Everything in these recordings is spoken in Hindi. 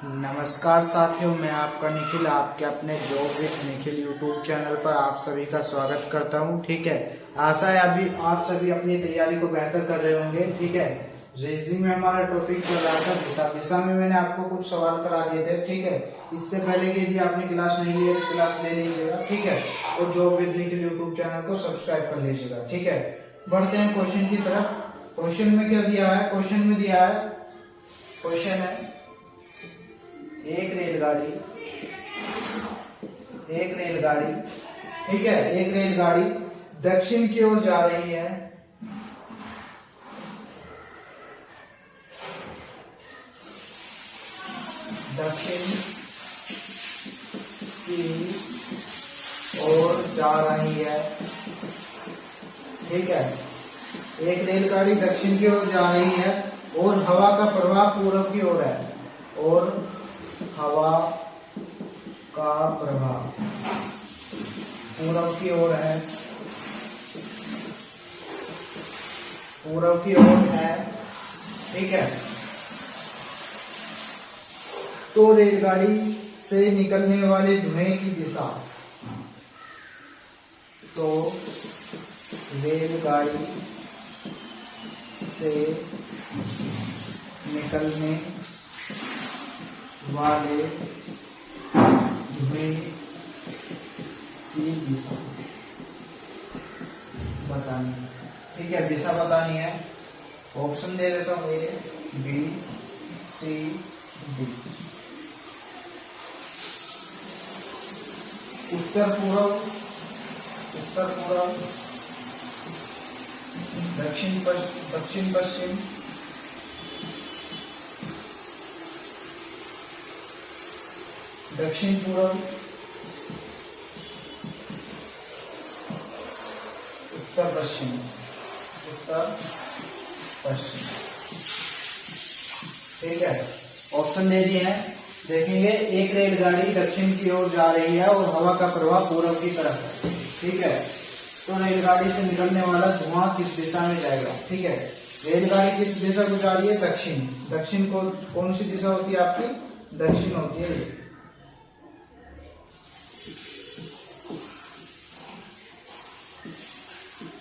नमस्कार साथियों, मैं आपका निखिल आपके अपने job with Nikhil YouTube channel पर आप सभी का स्वागत करता हूं। ठीक है, आशा है अभी आप सभी अपनी तैयारी को बेहतर कर रहे होंगे। ठीक है, रीजनिंग में हमारा टॉपिक चल रहा था दिशा। दिशा में मैंने आपको कुछ सवाल करा दिए थे। ठीक है, इससे पहले कि यदि आपने क्लास नहीं ली है तो क्लास ले लीजिएगा। ठीक है, और job with Nikhil YouTube channel को सब्सक्राइब कर लीजिएगा। ठीक है, बढ़ते हैं क्वेश्चन की तरफ। क्वेश्चन में क्या दिया है? क्वेश्चन में दिया है, क्वेश्चन है एक रेलगाड़ी, ठीक है, एक रेलगाड़ी दक्षिण की ओर जा रही है। दक्षिण की ओर जा रही है। ठीक है, एक रेलगाड़ी दक्षिण की ओर जा रही है और हवा का प्रवाह पूर्व की ओर है। और हवा का प्रवाह पूर्व की ओर है, पूर्व की ओर है। ठीक है, तो रेलगाड़ी से निकलने वाले धुएं की दिशा, तो रेलगाड़ी से निकलने वाले धुएं की दिशा बतानी है। ठीक है, दिशा बतानी है। ऑप्शन दे देता हूँ, ए बी सी डी। उत्तर पूर्व, दक्षिण पश्चिम, दक्षिण पूर्व, उत्तर पश्चिम। ठीक है, ऑप्शन दे दिए हैं। देखेंगे, एक रेलगाड़ी दक्षिण की ओर जा रही है और हवा का प्रवाह पूर्व की तरफ है। ठीक है, तो रेलगाड़ी से निकलने वाला धुआं किस दिशा में जाएगा? ठीक है, रेलगाड़ी किस दिशा को जा रही है? दक्षिण। दक्षिण को कौन सी दिशा होती है आपकी? दक्षिण होती है।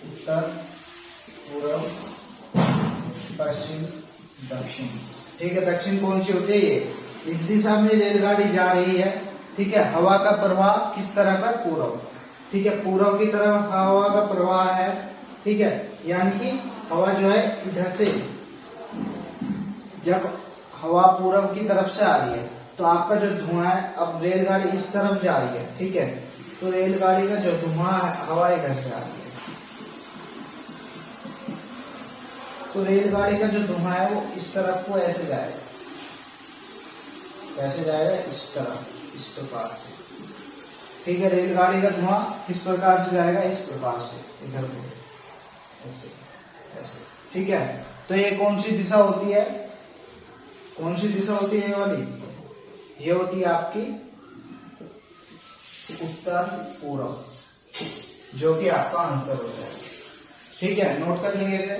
उत्तर पूर्व पश्चिम दक्षिण। ठीक है, दक्षिण कौन सी होती है? ये इस दिशा में रेलगाड़ी जा रही है। ठीक है, हवा का प्रवाह किस तरह का? पूर्व। ठीक है, पूर्व की तरफ हवा का प्रवाह है। ठीक है, यानी कि हवा जो है इधर से, जब हवा पूर्व की तरफ से आ रही है तो आपका जो धुआं है, अब रेलगाड़ी इस तरफ जा रही है। ठीक है, तो रेलगाड़ी का जो धुआं है, हवा इधर से आ रही है, तो रेलगाड़ी का जो धुआं है वो इस तरफ को ऐसे जाएगा। कैसे जाएगा? इस तरह, इस प्रकार से। ठीक है, रेलगाड़ी का धुआं किस प्रकार से जाएगा? इस प्रकार से, इधर को ऐसे ऐसे। ठीक है, तो ये कौन सी दिशा होती है? कौन सी दिशा होती है? ये वाली, ये होती है आपकी उत्तर पूर्व, जो कि आपका आंसर होता है। ठीक है, नोट कर लेंगे इसे,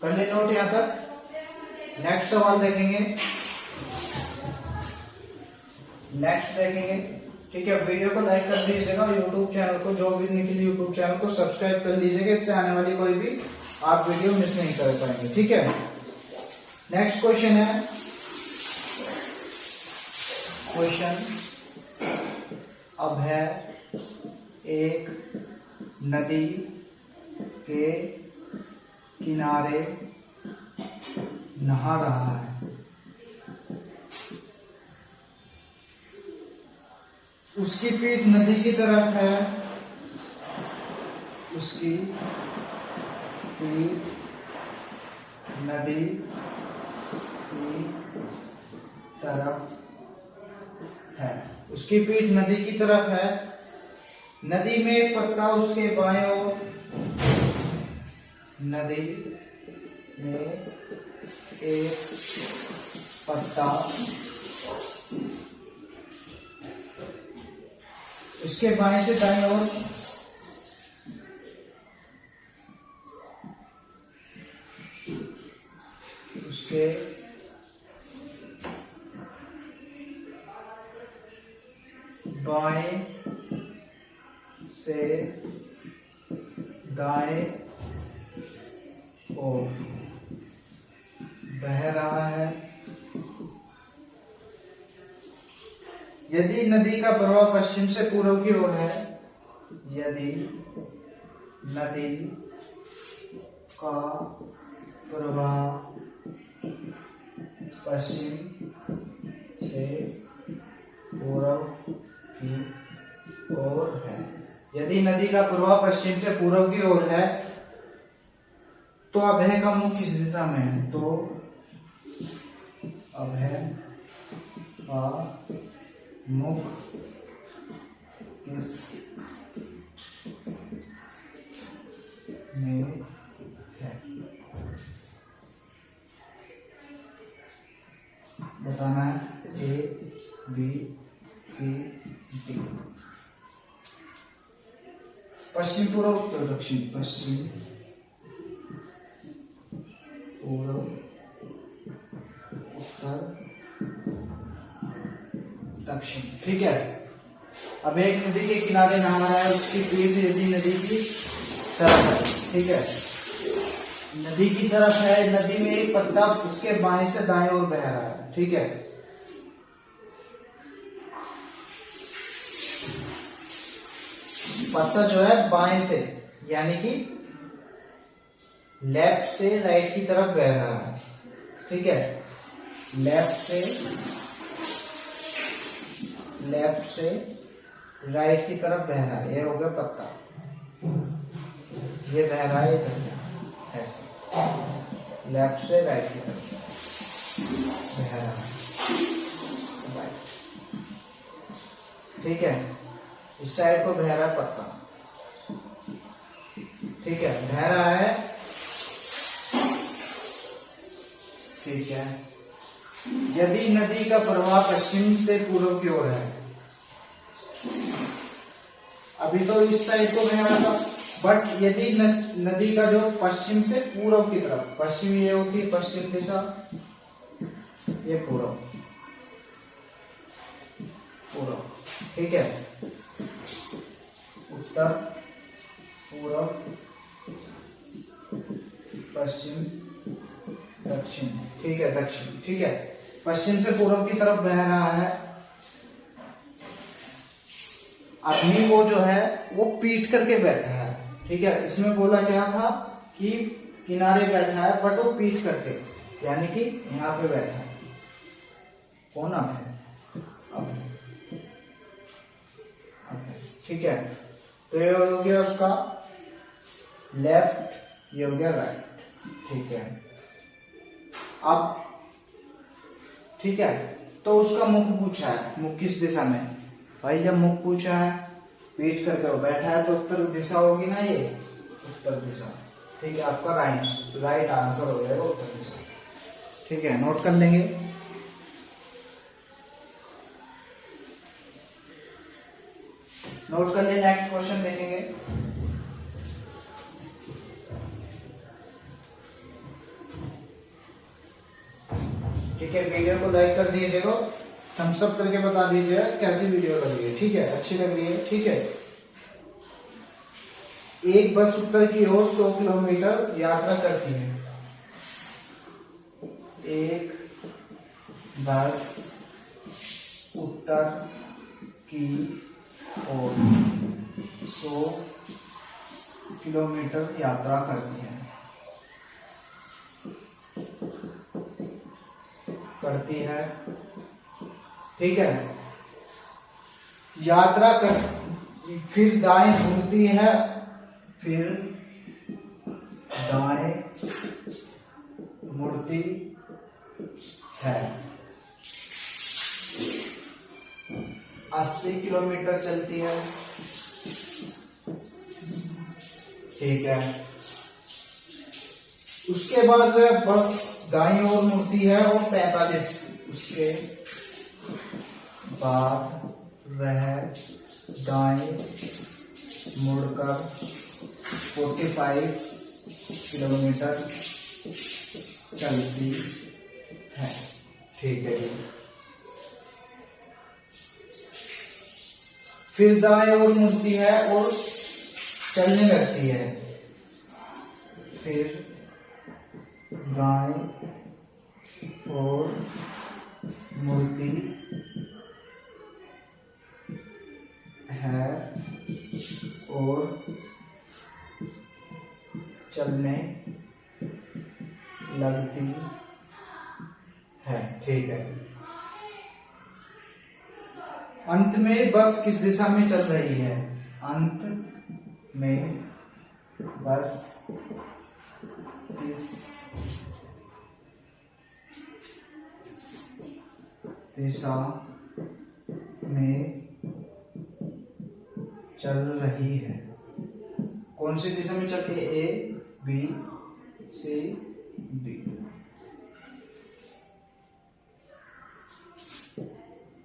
कर ले नोट यहां तक। नेक्स्ट सवाल देखेंगे, ठीक है, वीडियो को लाइक कर दीजिएगा, यूट्यूब चैनल को, जो भी निखिल यूट्यूब चैनल को सब्सक्राइब कर लीजिएगा। इससे आने वाली कोई भी आप वीडियो मिस नहीं कर पाएंगे। ठीक है, नेक्स्ट क्वेश्चन है, क्वेश्चन अब है, एक नदी के किनारे नहा रहा है। उसकी पीठ नदी की तरफ है, उसकी पीठ नदी की तरफ है, उसकी पीठ नदी की तरफ है। नदी में एक पत्ता उसके बाएं ओर, नदी में एक पत्ता उसके बाएं से दाएं ओर उसके बाएं से दाएं ओर बह रहा है। यदि नदी का प्रवाह पश्चिम से पूर्व की ओर है, यदि नदी का प्रवाह पश्चिम से पूर्व की ओर है, यदि नदी का प्रवाह पश्चिम से पूर्व की ओर है तो अभय का मुख किस दिशा में है? तो अभय का मुख किस में है? बताना है। ए बी सी डी। पश्चिम पूर्व उत्तर दक्षिण, पश्चिम पूर्व उत्तर दक्षिण। ठीक है। अब एक नदी के किनारे नहा रहा है, उसकी पीठ यदि नदी की तरफ है, ठीक है, नदी की तरफ है, नदी में एक पत्ता उसके बाएं से दाएं ओर बह रहा है, ठीक है। पत्ता जो है बाएं से यानी कि लेफ्ट से राइट की तरफ बह रहा है, ठीक है, लेफ्ट से राइट की तरफ बह रहा है। ये हो गया पत्ता, ये बह रहा है इधर ऐसे लेफ्ट से राइट की तरफ बह रहा है, ठीक है। इस साइड को बह रहा है पत्ता, ठीक है, बह रहा है, ठीक है। यदि नदी का प्रवाह पश्चिम से पूर्व की ओर है, अभी तो इस साइड को बह रहा था, बट यदि नदी का जो पश्चिम से पूर्व की तरफ, पश्चिम ये होती है पश्चिम दिशा, ये पूर्व, ठीक है, उत्तर पूर्व पश्चिम दक्षिण, ठीक है, दक्षिण, ठीक है, पश्चिम से पूर्व की तरफ बह रहा है। आदमी वो जो है वो पीट करके बैठा है, ठीक है। इसमें बोला क्या था कि किनारे बैठा है, बट वो पीट करके यानी कि यहाँ पे बैठा है। कौन अब है? अब ठीक है। तो ये हो गया उसका लेफ्ट, ये हो गया राइट, ठीक है। अब ठीक है, तो उसका मुख पूछा है, मुख किस दिशा में? भाई जब मुख पूछा है, पीठ करके वो बैठा है, तो उत्तर दिशा होगी ना, ये उत्तर दिशा, ठीक है। आपका राइट आंसर हो जाएगा उत्तर दिशा, ठीक है। नोट कर लेंगे। नोट कर लिए, नेक्स्ट क्वेश्चन देखेंगे। ठीक है, वीडियो को लाइक कर दीजिएगा, थम्स अप करके बता दीजिएगा कैसी वीडियो लग रही है, ठीक है, अच्छी लग रही है, ठीक है। एक बस उत्तर की ओर 100 किलोमीटर यात्रा करती है। एक बस उत्तर की ओर 100 किलोमीटर यात्रा करती है, ठीक है। यात्रा कर, फिर दाएं मुड़ती है, फिर दाएं मुड़ती है। 80 किलोमीटर चलती है, ठीक है। उसके बाद जो है बस दाईं ओर मुड़ती है और 45, उसके बाद वह दाएं मुड़कर 45 किलोमीटर चलती है। ठीक है जी। फिर दाएं ओर मुड़ती है और चलने लगती है। फिर दाएं ओर मुड़ती है और चलने लगती है। ठीक है। अंत में बस किस दिशा में चल रही है? अंत में बस किस दिशा में चल रही है? कौन सी दिशा में चल रही है? ए, बी, सी, डी।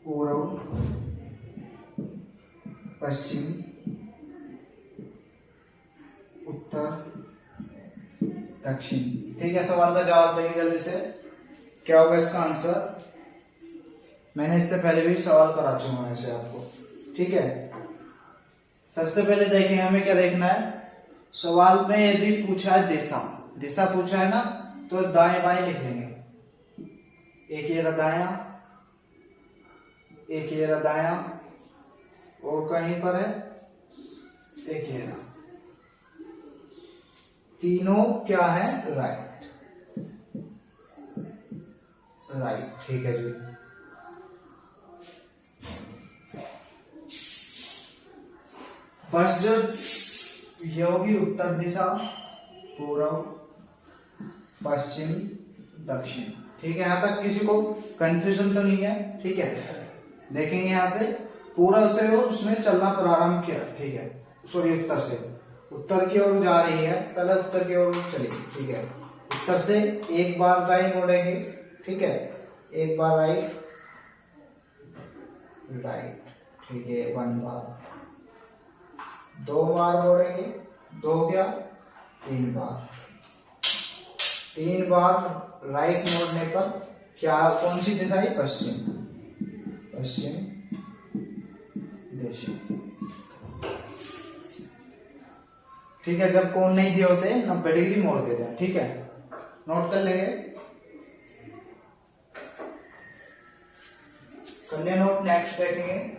पूर्व, पश्चिम, उत्तर, दक्षिण। ठीक है। सवाल का जवाब देंगे जल्दी से। क्या होगा इसका आंसर? मैंने इससे पहले भी सवाल करा चुका हूं ऐसे आपको। ठीक है। सबसे पहले देखें, हमें क्या देखना है? सवाल में यदि पूछा है दिशा, दिशा पूछा है ना, तो दाएं बाएं लिख लेंगे। एक ये रहा दायां, एक ये रहा दायां, और कहीं पर है एक ये रहा। तीनों क्या है? राइट। राइट। ठीक है जी। बस जो ये होगी उत्तर दिशा, पूर्व, पश्चिम, दक्षिण। ठीक है। यहां तक किसी को कंफ्यूजन तो नहीं है? ठीक है। देखेंगे यहां से पूर्व से वो उसने चलना प्रारंभ किया। ठीक है। सॉरी, उत्तर से, उत्तर की ओर जा रही है, पहले उत्तर की ओर चली। ठीक है। उत्तर से एक बार दाएं मोड़ेंगे। ठीक है। एक बार राइट, राइट। ठीक है। 1 बार, 2 बार मोड़ेंगे, 2 हो गया, 3 बार। 3 बार राइट मोड़ने पर क्या, कौन सी दिशा है? पश्चिम, पश्चिम दिशा। ठीक है। जब कोण नहीं दिए होते 90 डिग्री मोड़ देते हैं। ठीक है। नोट कर लेंगे, कर लिया नोट। नेक्स्ट देखेंगे।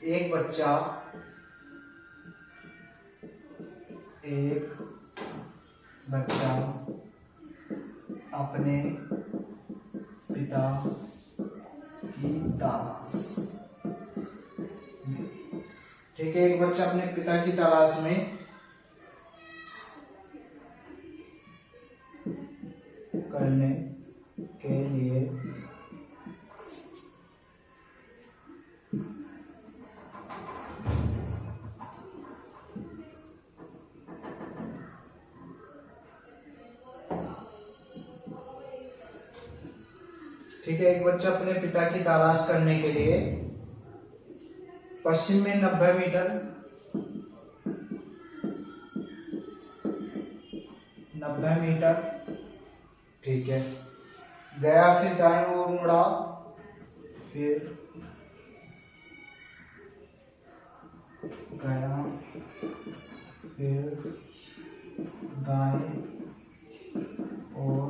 एक बच्चा अपने पिता की तलाश में। ठीक है। एक बच्चा अपने पिता की तलाश में करने के लिए ठीक है। एक बच्चा अपने पिता की तलाश करने के लिए पश्चिम में 90 मीटर, 90 मीटर, ठीक है, गया, फिर दाएं ओर मुड़ा, फिर गया, फिर दाएं और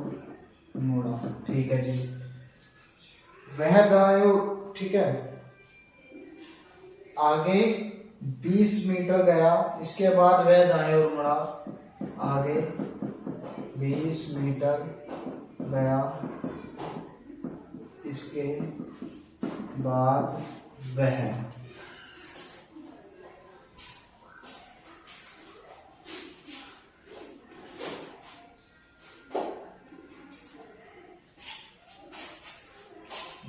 मुड़ा। ठीक है जी। वह दाएं ओर, ठीक है, आगे 20 मीटर गया, इसके बाद वह दाएं ओर मुड़ा, आगे 20 मीटर गया, इसके बाद वह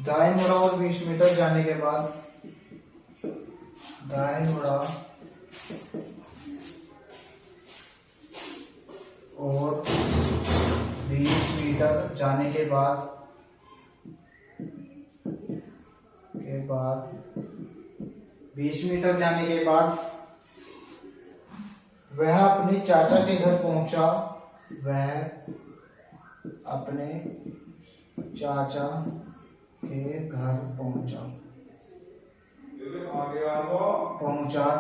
दाएं मुड़ा और 20 मीटर जाने के बाद दाएं मुड़ा और 20 मीटर जाने के बाद 20 मीटर जाने के बाद वह अपने चाचा के घर पहुंचा। वह अपने चाचा के घर पहुंचा।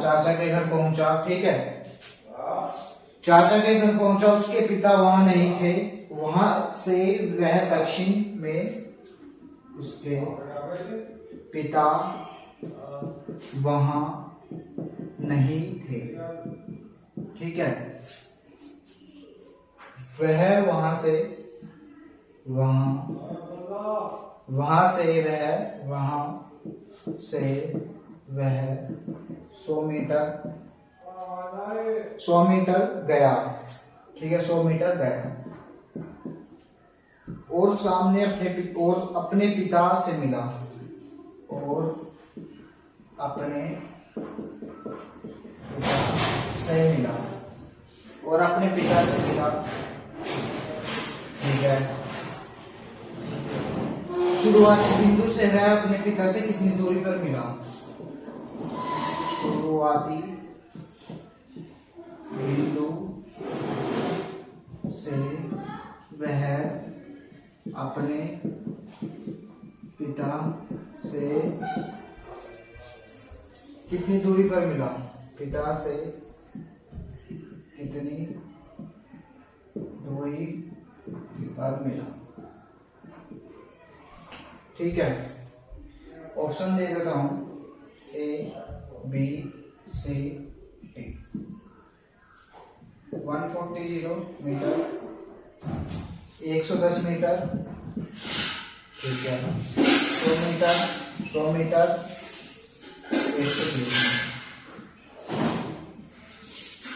चाचा के घर पहुंचा, ठीक है। चाचा के घर पहुंचा, उसके पिता वहां नहीं थे। वहां से वह दक्षिण में, उसके पिता वहां नहीं थे, ठीक है। वह वहां से वह 100 मीटर गया, ठीक है। 100 मीटर गया और सामने अपने पिता से मिला और अपने पिता से मिला, ठीक है। शुरुआती बिंदु से वह अपने पिता से कितनी दूरी पर मिला? शुरुआती बिंदु से वह अपने पिता से कितनी दूरी पर मिला? पिता से कितनी दूरी पर मिला, ठीक है। ऑप्शन दे देता हूं, A, B, C, D। 140 meter, 110 meter, ठीक है। 100 मीटर, 100 मीटर, 120 मीटर,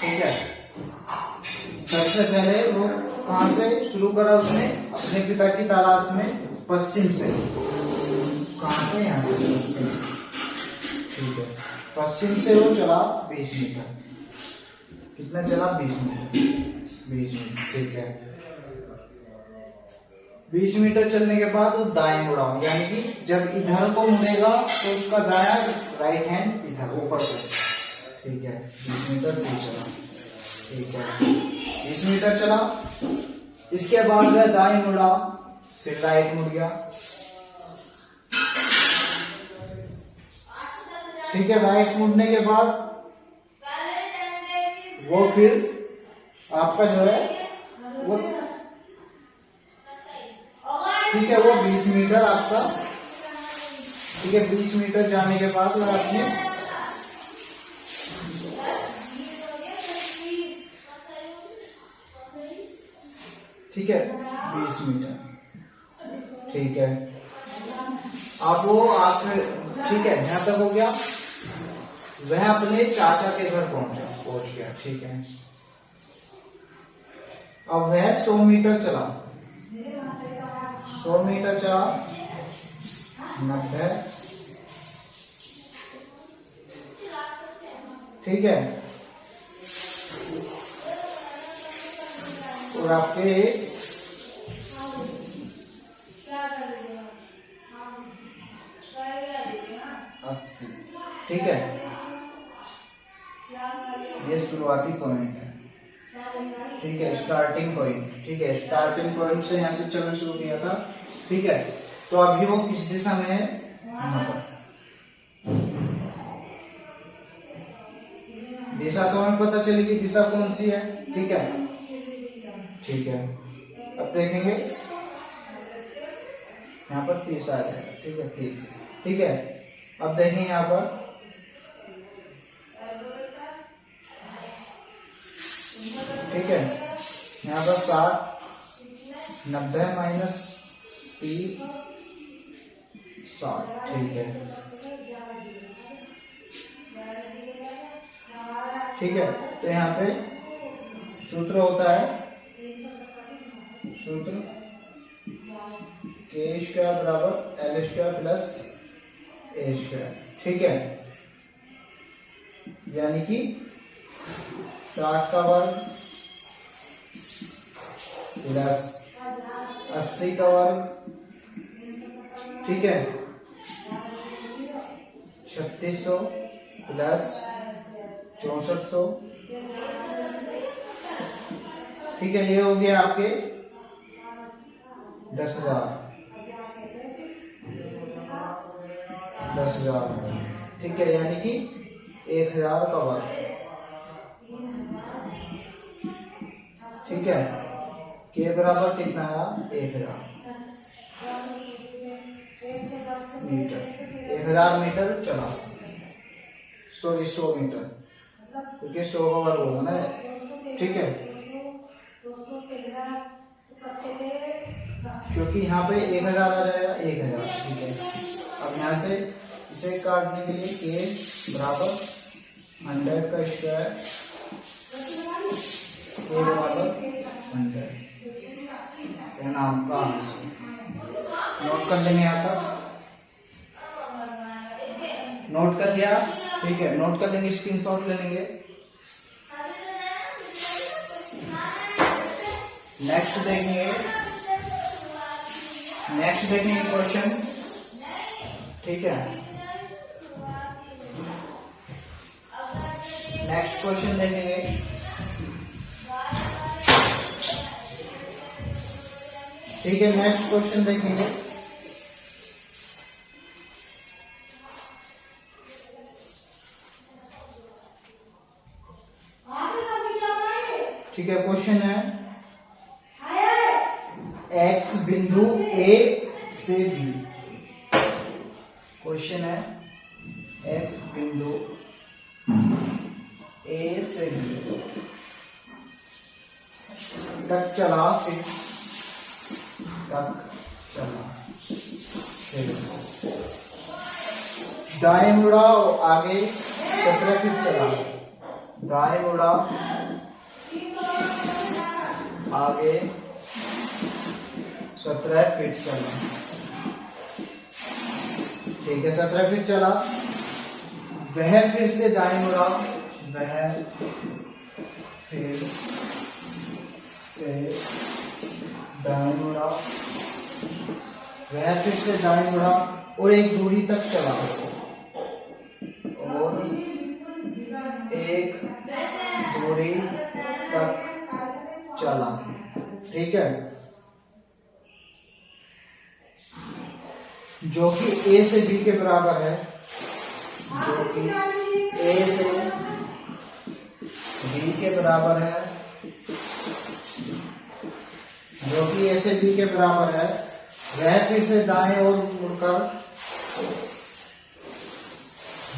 ठीक है। सबसे पहले वो कहां से शुरू करा? उसने अपने पिता की तलाश में पश्चिम से। कहां से? यहां से, पश्चिम से, ठीक है। पश्चिम से वो चला 20 मीटर। कितना चला? 20 मीटर, 20 मीटर, ठीक है। 20 मीटर चलने के बाद वो दाएं मुड़ा, यानी कि जब इधर को मुड़ेगा तो उसका दाया राइट हैंड इधर ऊपर को, ठीक है। 20 मीटर दूर चला, ठीक है। 20 मीटर चला, इसके बाद वह दाएं मुड़ा, फिर राइट मुड़ गया, ठीक है। राइट मुड़ने के बाद वो फिर आपका जो है वो, ठीक है, वो 20 मीटर आपका, ठीक है। 20 मीटर जाने के बाद वो अपने, ठीक है, 20 मीटर, ठीक है। अब वो आखिर, ठीक है, यहां तक हो गया। वह अपने चाचा के घर पहुंच गया, ठीक है। अब वह 100 मीटर चला, 100 मीटर चला, 90, ठीक है। और आपके 80, ठीक है। ये शुरुआती पॉइंट है, ठीक है, स्टार्टिंग पॉइंट, ठीक है। स्टार्टिंग पॉइंट से यहां से चलना शुरू किया था, ठीक है। तो अभी वो किस दिशा में है? यहाँ पर। दिशा तो हमें पता चली कि दिशा कौन सी है, ठीक है, ठीक है। अब देखेंगे यहाँ पर 30 आ जाएगा, ठीक है, 30, ठीक है। अब देखें यहाँ पर, ठीक है, यहाँ पर 60, 90 माइनस 30, 60, ठीक है, ठीक है। तो यहाँ पे सूत्र होता है, सूत्र k² बराबर L² प्लस A², ठीक है। यानी कि 60 का वर्ग प्लस 80 का वर्ग, ठीक है, 3600 प्लस 6400, ठीक है। ये हो गया आपके 10,000, 10,000, ठीक है, यानी कि 1,000 का वर्ग, ठीक है। के बराबर कितना आया? 1,000 मीटर, 1,000 मीटर चला, सॉरी 100 मीटर, क्योंकि 100 का वर्ग होगा ना, ठीक है, क्योंकि यहाँ पे 1,000 आ जाएगा, 1,000, ठीक है। अब यहाँ से इसे काटने के लिए के बराबर 100 का स्क्वायर, के बराबर 100, नाम का आंसर नोट कर लेंगे। यहाँ तक नोट कर लिया, ठीक है, नोट कर लेंगे, स्क्रीनशॉट ले लेंगे। नेक्स्ट देखेंगे, नेक्स्ट देखेंगे क्वेश्चन, ठीक है। नेक्स्ट क्वेश्चन देखेंगे, ठीक है, नेक्स्ट क्वेश्चन देखेंगे। ठीक है, क्वेश्चन है एक्स बिंदु ए से बी, क्वेश्चन है एक्स बिंदु ए से बी तक चला, फिर तक चला, फिर दाएं मुड़ा और आगे 17 फीट चला, दाएं मुड़ा आगे 17 फीट चला, ठीक है, 17 फीट चला। वह फिर से दाएं मुड़ा, वह फिर से दाएं मुड़ा, वह फिर से दाएं मुड़ा और एक दूरी तक चला, और एक दूरी तक चला, ठीक है, जो कि ए से बी के बराबर है, जो कि ए से बी के बराबर है, जो कि ए से बी के बराबर है। वह फिर से दाएं ओर मुड़कर,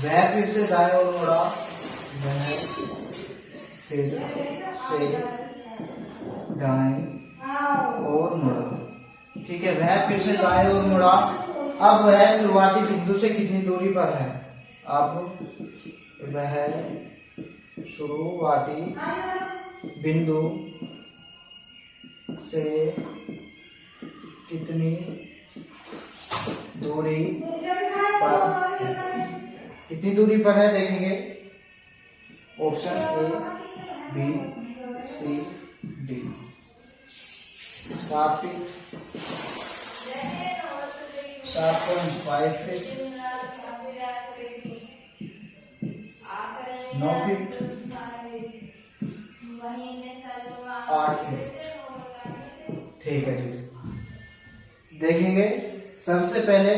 वह फिर से दाएं ओर मुड़ा, वह फिर से दाएं ओर मुड़ा, ठीक है, वह फिर से दाएं ओर मुड़ा। अब वह शुरुआती बिंदु से कितनी दूरी पर है? अब वह शुरुआती बिंदु से कितनी दूरी पर, कितनी दूरी पर है देखेंगे, option A, B, C, D. 7 feet, 7.5 feet, 9 feet, 8 feet, ठीक है जी। देखेंगे सबसे पहले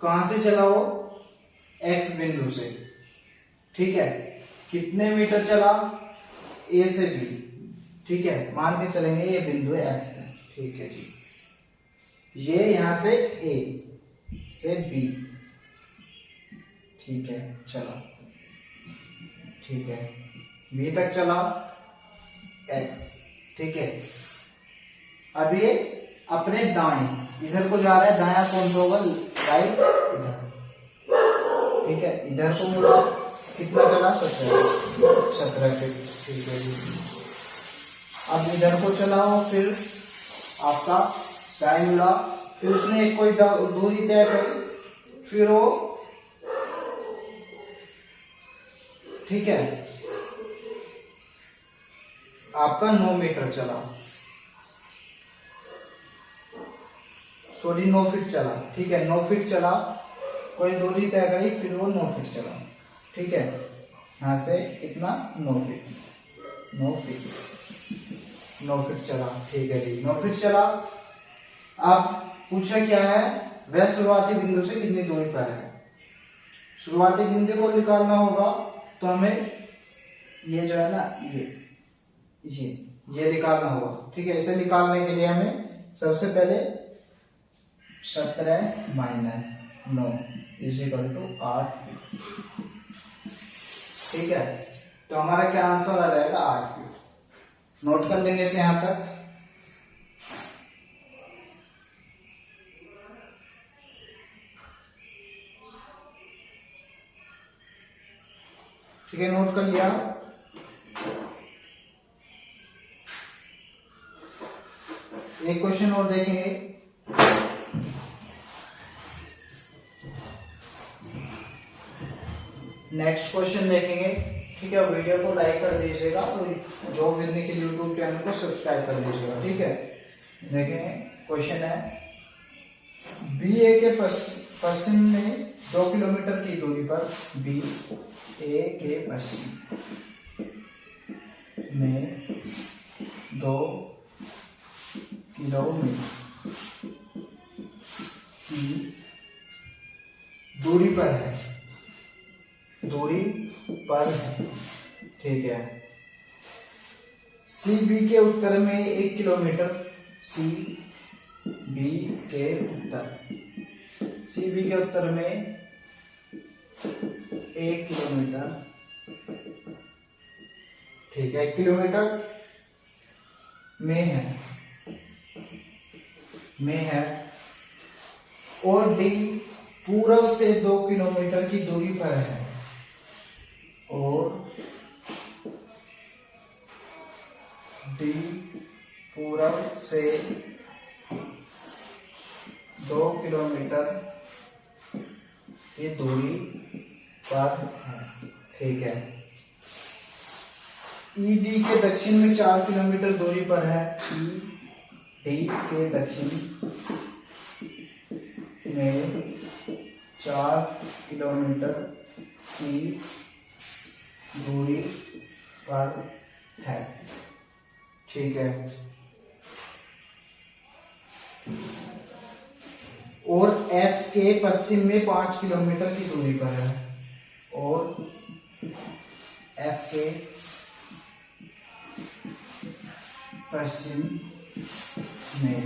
कहां से चला वो, एक्स बिंदु से, ठीक है, कितने मीटर चला, ए से बी, ठीक है, मान के चलेंगे ये बिंदु एक्स है, ठीक है जी। ये यहां से ए से बी, ठीक है, चला, ठीक है, बी तक चला एक्स, ठीक है। अब ये अपने दाएं इधर को जा रहा है, दाया कौन सा होगा, राइट, इधर, ठीक है, इधर को मुड़ा, कितना चला, 17 फीट, ठीक है जी। अब इधर को चलाओ, फिर आपका दाएं मुड़ा, फिर उसने एक कोई दूरी तय करी, फिर वो ठीक है, आपका 9 मीटर चला, सॉरी 9 फीट चला, ठीक है 9 फीट चला, कोई दूरी तय करी फिर वो 9 फीट चला, ठीक है, यहाँ से कितना 9 फीट 9 फीट 9 फीट चला, ठीक है जी 9 फीट चला। अब पूछा क्या है, वह शुरुआती बिंदु से कितनी दूरी पर है। शुरुआती बिंदु को निकालना होगा तो हमें ये जो है ना ये निकालना होगा, ठीक है। इसे निकालने के लिए हमें सबसे पहले 17 माइनस 9 इक्वल टू 8 फीट, ठीक है। तो हमारा क्या आंसर आ जाएगा 8 फीट। नोट कर लेंगे इसे यहां तक। ठीक है, नोट कर लिया। एक क्वेश्चन और देखेंगे। नेक्स्ट क्वेश्चन देखेंगे, ठीक है। वीडियो को लाइक कर दीजिएगा, तो job with Nikhil YouTube channel को सब्सक्राइब कर दीजिएगा, ठीक है। देखेंगे क्वेश्चन है, BA के पश्चिम में 2 किलोमीटर की दूरी पर BA के पश्चिम में 2 किलोमीटर की दूरी पर है, ठीक है। CB के उत्तर में 1 किलोमीटर, CB के उत्तर में 1 किलोमीटर, ठीक है 1 किलोमीटर में है और D पूर्व से 2 किलोमीटर की दूरी पर है, और D पूर्व से 2 किलोमीटर की दूरी पर है, ठीक है। ED के दक्षिण में 4 किलोमीटर दूरी पर है, ED के दक्षिण में 4 किलोमीटर की दूरी पर है, ठीक है। और F के पश्चिम में 5 किलोमीटर की दूरी पर है, और F के पश्चिम में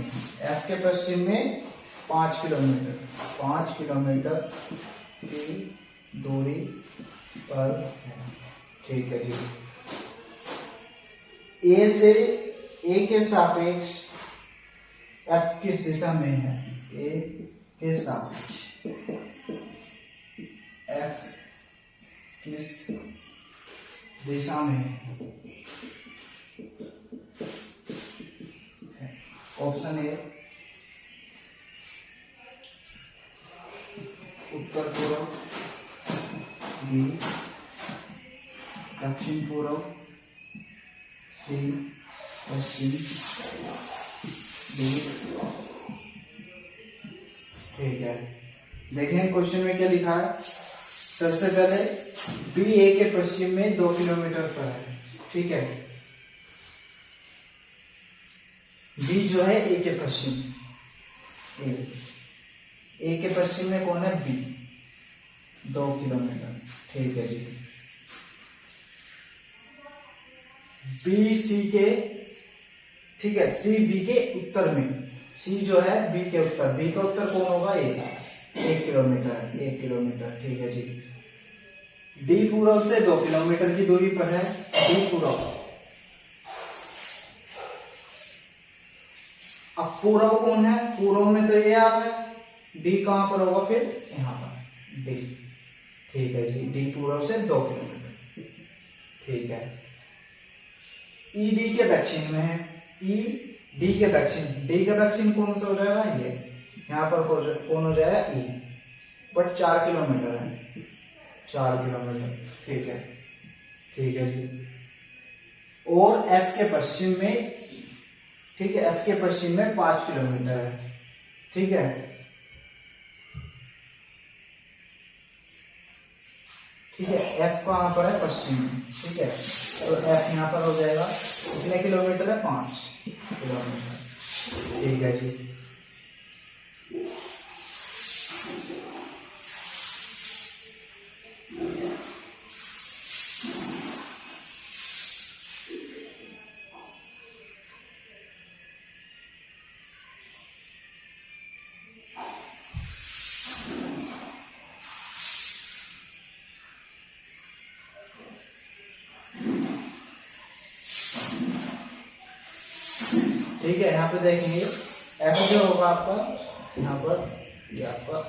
5 किलोमीटर की दूरी पर है, ठीक है जी। A के सापेक्ष F किस दिशा में है, A के सापेक्ष F किस दिशा में है। ऑप्शन ए उत्तर पूर्व, बी दक्षिण पूर्व, सी पश्चिम, डी, ठीक है। देखें क्वेश्चन में क्या लिखा है। सबसे पहले बी ए के पश्चिम में 2 किलोमीटर पर है, ठीक है। बी जो है ए के पश्चिम, ए के पश्चिम में कौन है, बी 2 किलोमीटर, ठीक है जी। बी सी के, ठीक है, सी बी के उत्तर में, सी जो है बी के उत्तर, बी का उत्तर कौन होगा, ए 1 किलोमीटर, ठीक है जी। डी पूर्व से 2 किलोमीटर की दूरी पर है, डी पूर्व। अब पूर्व कौन है, पूर्व में तो ये आता है, डी कहां पर होगा फिर, यहां पर डी, ठीक है जी। डी पूर्व से 2 किलोमीटर, ठीक है। ई डी के दक्षिण में है, ई डी के दक्षिण, डी का दक्षिण कौन सा हो जाएगा, ये यहाँ पर कौन हो जाएगा, ई, बट 4 किलोमीटर है, 4 किलोमीटर, ठीक है। ठीक है जी। और एफ के पश्चिम में, ठीक है, एफ के पश्चिम में 5 किलोमीटर है। ठीक है, ठीक है, एफ कहाँ पर है? पश्चिम में। ठीक है, तो एफ यहाँ पर हो जाएगा, कितने किलोमीटर है? 5 किलोमीटर। ठीक है जी। ठीक है, यहाँ पे देखेंगे एफ जो होगा आपका यहाँ पर, ये आपका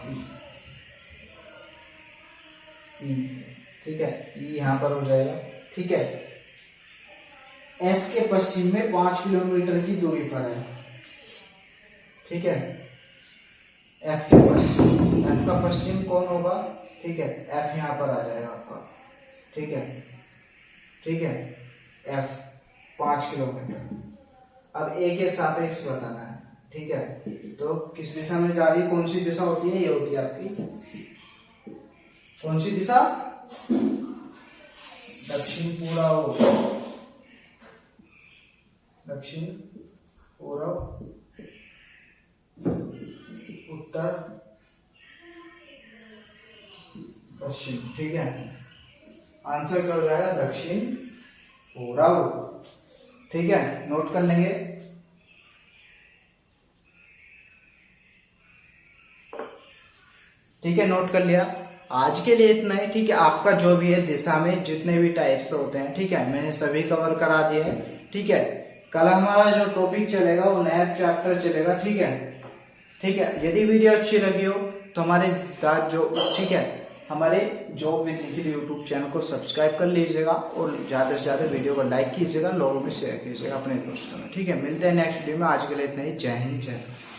ई, ठीक है, ई यहाँ पर हो जाएगा। ठीक है, एफ के पश्चिम में 5 किलोमीटर की दूरी पर है। ठीक है, एफ के पश्चिम, एफ का पश्चिम कौन होगा? ठीक है, एफ यहाँ पर आ जाएगा आपका। ठीक है, ठीक है, एफ 5 किलोमीटर। अब ए के सापेक्ष बताना है। ठीक है, तो किस दिशा में जा रही है? कौन सी दिशा होती है? ये होती है आपकी कौन सी दिशा? दक्षिण पूर्व, दक्षिण पूर्व, उत्तर पश्चिम। ठीक है, आंसर क्या हो जाएगा? दक्षिण पूर्व। ठीक है, नोट कर लेंगे। ठीक है, नोट कर लिया। आज के लिए इतना ही। ठीक है, आपका जो भी है दिशा में जितने भी टाइप्स होते हैं, ठीक है, मैंने सभी कवर करा दिए हैं। ठीक है, कल हमारा जो टॉपिक चलेगा वो नया चैप्टर चलेगा। ठीक है, ठीक है, यदि वीडियो अच्छी लगी हो तो हमारे ठीक है, हमारे job with Nikhil YouTube channel को सब्सक्राइब कर लीजिएगा और ज्यादा से ज्यादा वीडियो को लाइक कीजिएगा, लोगों में शेयर कीजिएगा अपने दोस्तों में। ठीक है, मिलते हैं नेक्स्ट वीडियो में। आज के लिए इतना ही। जय हिंद, जय भारत।